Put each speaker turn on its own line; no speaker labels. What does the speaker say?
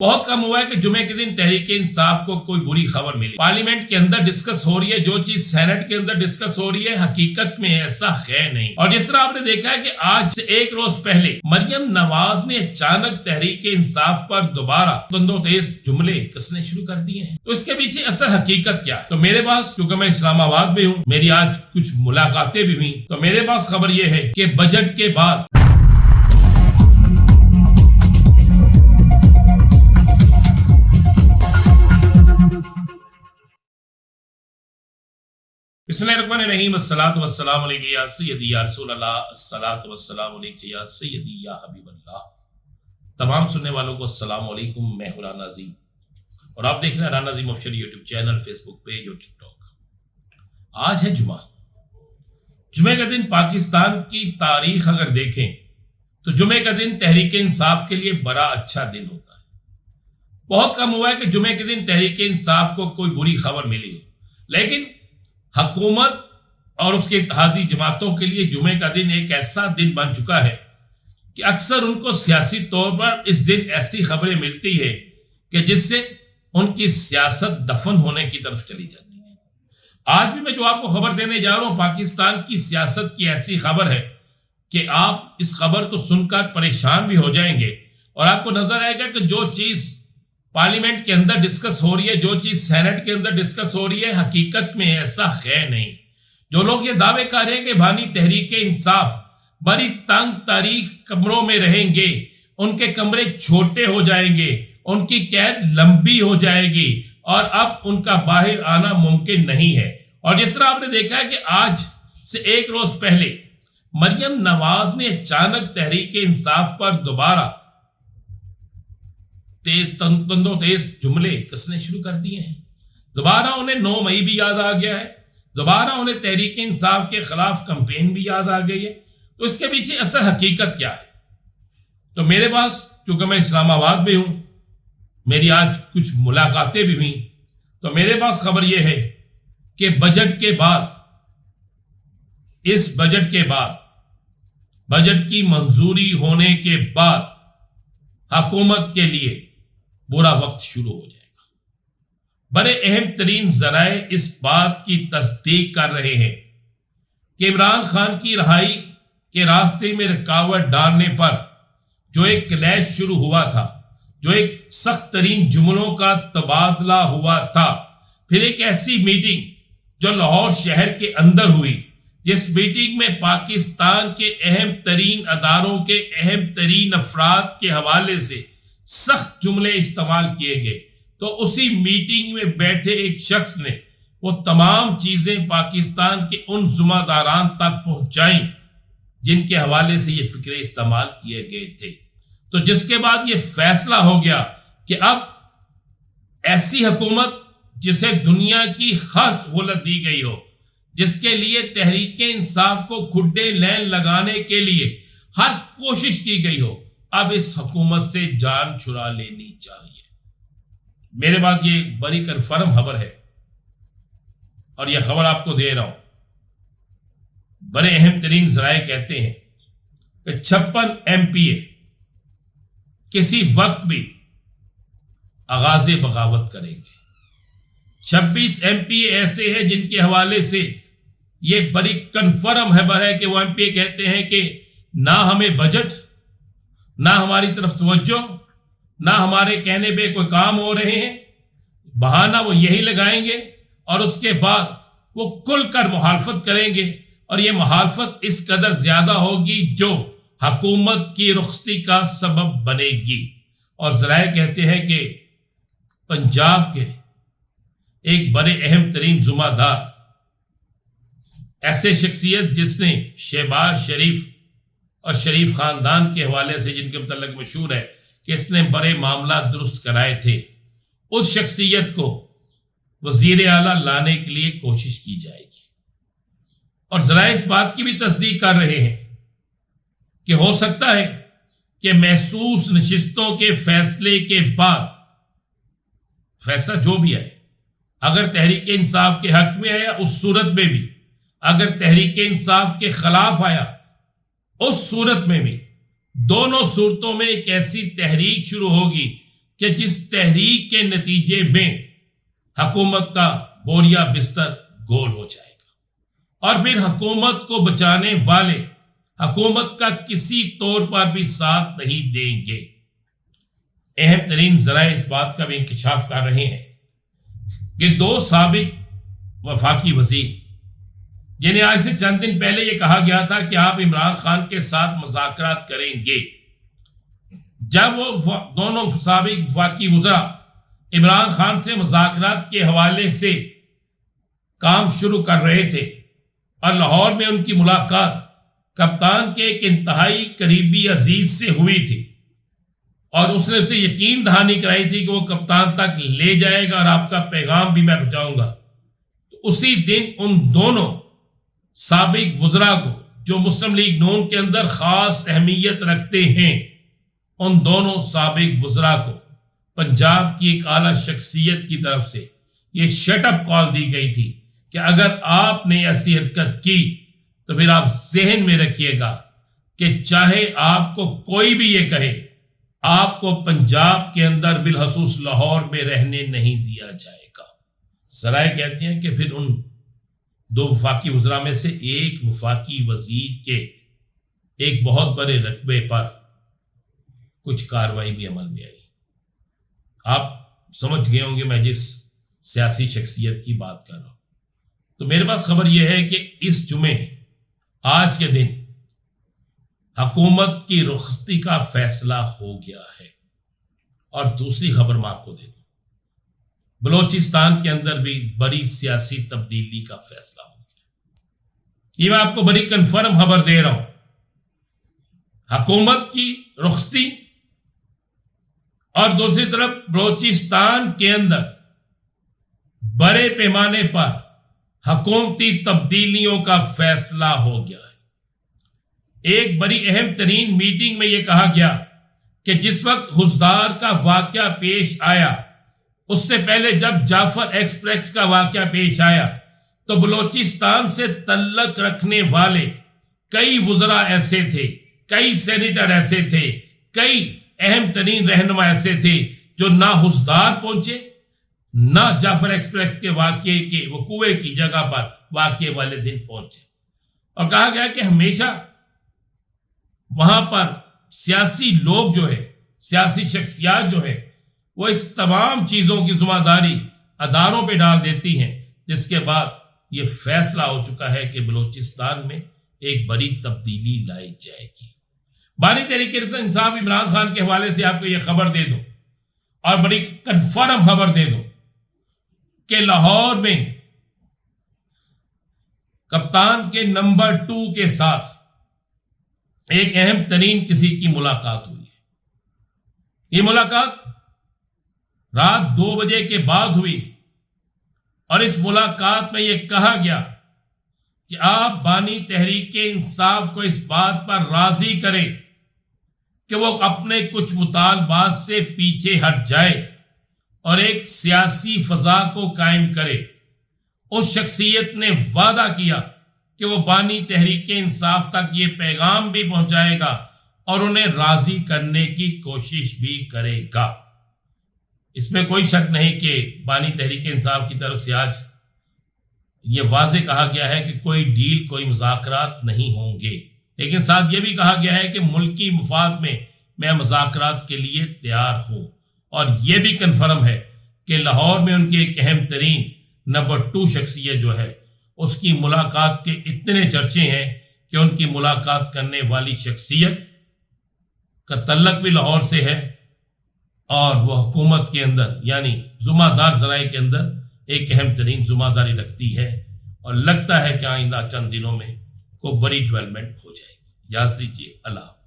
بہت کم ہوا ہے کہ جمعے کے دن تحریک انصاف کو کوئی بری خبر ملی۔ پارلیمنٹ کے اندر ڈسکس ہو رہی ہے جو چیز سینٹ کے اندر ڈسکس ہو رہی ہے، حقیقت میں ایسا ہے نہیں۔ اور جس طرح آپ نے دیکھا ہے کہ آج سے ایک روز پہلے مریم نواز نے اچانک تحریک انصاف پر دوبارہ تند و تیز جملے کسنے شروع کر دیے ہیں، تو اس کے پیچھے اصل حقیقت کیا ہے؟ تو میرے پاس، کیونکہ میں اسلام آباد میں ہوں، میری آج کچھ ملاقاتیں بھی ہوئی، تو میرے پاس خبر یہ ہے کہ بجٹ کے بعد بسم اللہ الرحمن الرحیم، الصلاۃ والسلام علیک یا سیدی یا رسول اللہ، الصلاۃ والسلام علیک یا سیدی یا حبیب اللہ۔ تمام سننے والوں کو السلام علیکم، میں ہوں رانا عظیم اور آپ دیکھ رہے ہیں رانا عظیم آفیشل یوٹیوب چینل، فیس بک پیج اور ٹک ٹاک۔ آج ہے جمعہ کا دن۔ پاکستان کی تاریخ اگر دیکھیں تو جمعے کا دن تحریک انصاف کے لیے بڑا اچھا دن ہوتا ہے۔ بہت کم ہوا ہے کہ جمعے کے دن تحریک انصاف کو کوئی بری خبر ملی ہے، لیکن حکومت اور اس کے اتحادی جماعتوں کے لیے جمعے کا دن ایک ایسا دن بن چکا ہے کہ اکثر ان کو سیاسی طور پر اس دن ایسی خبریں ملتی ہے کہ جس سے ان کی سیاست دفن ہونے کی طرف چلی جاتی ہے۔ آج بھی میں جو آپ کو خبر دینے جا رہا ہوں، پاکستان کی سیاست کی ایسی خبر ہے کہ آپ اس خبر کو سن کر پریشان بھی ہو جائیں گے اور آپ کو نظر آئے گا کہ جو چیز پارلیمنٹ کے اندر ڈسکس ہو رہی ہے، جو چیز سینٹ کے اندر ڈسکس ہو رہی ہے، حقیقت میں ایسا ہے نہیں۔ جو لوگ یہ دعوے کر رہے ہیں کہ بھانی تحریک انصاف بڑی تنگ تاریخ کمروں میں رہیں گے، ان کے کمرے چھوٹے ہو جائیں گے، ان کی قید لمبی ہو جائے گی اور اب ان کا باہر آنا ممکن نہیں ہے۔ اور جس طرح آپ نے دیکھا ہے کہ آج سے ایک روز پہلے مریم نواز نے اچانک تحریک انصاف پر دوبارہ تند و تیز جملے کسنے شروع کر دیے ہیں۔ دوبارہ انہیں 9 مئی بھی یاد آ گیا ہے، دوبارہ انہیں تحریک انصاف کے خلاف کمپین بھی یاد آ گئی ہے۔ تو اس کے پیچھے اصل حقیقت کیا ہے؟ تو میرے پاس، کیونکہ میں اسلام آباد میں ہوں، میری آج کچھ ملاقاتیں بھی ہوئی، تو میرے پاس خبر یہ ہے کہ بجٹ کے بعد، اس بجٹ کے بعد، بجٹ کی منظوری ہونے کے بعد حکومت کے لیے برا وقت شروع ہو جائے گا۔ بڑے اہم ترین ذرائع اس بات کی تصدیق کر رہے ہیں کہ عمران خان کی رہائی کے راستے میں رکاوٹ ڈالنے پر جو ایک کلیش شروع ہوا تھا، جو ایک سخت ترین جملوں کا تبادلہ ہوا تھا، پھر ایک ایسی میٹنگ جو لاہور شہر کے اندر ہوئی، جس میٹنگ میں پاکستان کے اہم ترین اداروں کے اہم ترین افراد کے حوالے سے سخت جملے استعمال کیے گئے، تو اسی میٹنگ میں بیٹھے ایک شخص نے وہ تمام چیزیں پاکستان کے ان ذمہ داران تک پہنچائیں جن کے حوالے سے یہ فکرے استعمال کیے گئے تھے۔ تو جس کے بعد یہ فیصلہ ہو گیا کہ اب ایسی حکومت جسے دنیا کی خاص سہولت دی گئی ہو، جس کے لیے تحریک انصاف کو کھڈے لین لگانے کے لیے ہر کوشش کی گئی ہو، اب اس حکومت سے جان چھڑا لینی چاہیے۔ میرے پاس یہ بڑی کنفرم خبر ہے اور یہ خبر آپ کو دے رہا ہوں۔ بڑے اہم ترین ذرائع کہتے ہیں کہ 56 MPA کسی وقت بھی آغاز بغاوت کریں گے۔ 26 MPA ایسے ہیں جن کے حوالے سے یہ بڑی کنفرم خبر ہے کہ وہ MPA کہتے ہیں کہ نہ ہمیں بجٹ، نہ ہماری طرف توجہ، نہ ہمارے کہنے پہ کوئی کام ہو رہے ہیں، بہانہ وہ یہی لگائیں گے اور اس کے بعد وہ کھل کر مخالفت کریں گے، اور یہ مخالفت اس قدر زیادہ ہوگی جو حکومت کی رخصتی کا سبب بنے گی۔ اور ذرائع کہتے ہیں کہ پنجاب کے ایک بڑے اہم ترین ذمہ دار، ایسے شخصیت جس نے شہباز شریف اور شریف خاندان کے حوالے سے جن کے متعلق مشہور ہے کہ اس نے بڑے معاملات درست کرائے تھے، اس شخصیت کو وزیر اعلیٰ لانے کے لیے کوشش کی جائے گی۔ اور ذرائع اس بات کی بھی تصدیق کر رہے ہیں کہ ہو سکتا ہے کہ محسوس نشستوں کے فیصلے کے بعد فیصلہ جو بھی آئے، اگر تحریک انصاف کے حق میں آیا اس صورت میں بھی، اگر تحریک انصاف کے خلاف آیا اس صورت میں بھی، دونوں صورتوں میں ایک ایسی تحریک شروع ہوگی کہ جس تحریک کے نتیجے میں حکومت کا بوریا بستر گول ہو جائے گا اور پھر حکومت کو بچانے والے حکومت کا کسی طور پر بھی ساتھ نہیں دیں گے۔ اہم ترین ذرائع اس بات کا بھی انکشاف کر رہے ہیں کہ دو سابق وفاقی وزیر جنہیں آج سے چند دن پہلے یہ کہا گیا تھا کہ آپ عمران خان کے ساتھ مذاکرات کریں گے، جب وہ دونوں سابق وفاقی وزراء عمران خان سے مذاکرات کے حوالے سے کام شروع کر رہے تھے اور لاہور میں ان کی ملاقات کپتان کے ایک انتہائی قریبی عزیز سے ہوئی تھی اور اس نے اسے یقین دہانی کرائی تھی کہ وہ کپتان تک لے جائے گا اور آپ کا پیغام بھی میں پہنچاؤں گا، تو اسی دن ان دونوں سابق وزراء کو جو مسلم لیگ نون کے اندر خاص اہمیت رکھتے ہیں، ان دونوں سابق وزراء کو پنجاب کی ایک اعلیٰ شخصیت کی طرف سے یہ شٹ اپ کال دی گئی تھی کہ اگر آپ نے ایسی حرکت کی تو پھر آپ ذہن میں رکھیے گا کہ چاہے آپ کو کوئی بھی یہ کہے، آپ کو پنجاب کے اندر بالخصوص لاہور میں رہنے نہیں دیا جائے گا۔ ذرائع کہتے ہیں کہ پھر ان دو وفاقی وزراء میں سے ایک وفاقی وزیر کے ایک بہت بڑے رتبے پر کچھ کارروائی بھی عمل میں آئی۔ آپ سمجھ گئے ہوں گے میں جس سیاسی شخصیت کی بات کر رہا ہوں۔ تو میرے پاس خبر یہ ہے کہ اس جمعے آج کے دن حکومت کی رخصتی کا فیصلہ ہو گیا ہے۔ اور دوسری خبر میں آپ کو دے دوں، بلوچستان کے اندر بھی بڑی سیاسی تبدیلی کا فیصلہ ہو گیا۔ یہ میں آپ کو بڑی کنفرم خبر دے رہا ہوں، حکومت کی رخصتی اور دوسری طرف بلوچستان کے اندر بڑے پیمانے پر حکومتی تبدیلیوں کا فیصلہ ہو گیا ہے۔ ایک بڑی اہم ترین میٹنگ میں یہ کہا گیا کہ جس وقت حزدار کا واقعہ پیش آیا، اس سے پہلے جب جعفر ایکسپریس کا واقعہ پیش آیا تو بلوچستان سے تعلق رکھنے والے کئی وزراء ایسے تھے، کئی سینیٹر ایسے تھے، کئی اہم ترین رہنما ایسے تھے جو نہ حزدار پہنچے نہ جعفر ایکسپریس کے واقعے کے وقوع کی جگہ پر واقعے والے دن پہنچے، اور کہا گیا کہ ہمیشہ وہاں پر سیاسی لوگ جو ہے، سیاسی شخصیات جو ہے، وہ اس تمام چیزوں کی ذمہ داری اداروں پہ ڈال دیتی ہیں، جس کے بعد یہ فیصلہ ہو چکا ہے کہ بلوچستان میں ایک بڑی تبدیلی لائی جائے گی۔ بانی تحریک انصاف عمران خان کے حوالے سے آپ کو یہ خبر دے دوں اور بڑی کنفرم خبر دے دوں کہ لاہور میں کپتان کے نمبر 2 کے ساتھ ایک اہم ترین کسی کی ملاقات ہوئی ہے۔ یہ ملاقات رات 2 بجے کے بعد ہوئی اور اس ملاقات میں یہ کہا گیا کہ آپ بانی تحریک انصاف کو اس بات پر راضی کریں کہ وہ اپنے کچھ مطالبات سے پیچھے ہٹ جائے اور ایک سیاسی فضا کو قائم کرے۔ اس شخصیت نے وعدہ کیا کہ وہ بانی تحریک انصاف تک یہ پیغام بھی پہنچائے گا اور انہیں راضی کرنے کی کوشش بھی کرے گا۔ اس میں کوئی شک نہیں کہ بانی تحریک انصاف کی طرف سے آج یہ واضح کہا گیا ہے کہ کوئی ڈیل، کوئی مذاکرات نہیں ہوں گے، لیکن ساتھ یہ بھی کہا گیا ہے کہ ملکی مفاد میں مذاکرات کے لیے تیار ہوں، اور یہ بھی کنفرم ہے کہ لاہور میں ان کے ایک اہم ترین نمبر 2 شخصیت جو ہے، اس کی ملاقات کے اتنے چرچے ہیں کہ ان کی ملاقات کرنے والی شخصیت کا تعلق بھی لاہور سے ہے اور وہ حکومت کے اندر یعنی ذمہ دار ذرائع کے اندر ایک اہم ترین ذمہ داری رکھتی ہے، اور لگتا ہے کہ آئندہ چند دنوں میں کوئی بڑی ڈیولپمنٹ ہو جائے گی۔ اجازت دیجیے، اللہ حافظ۔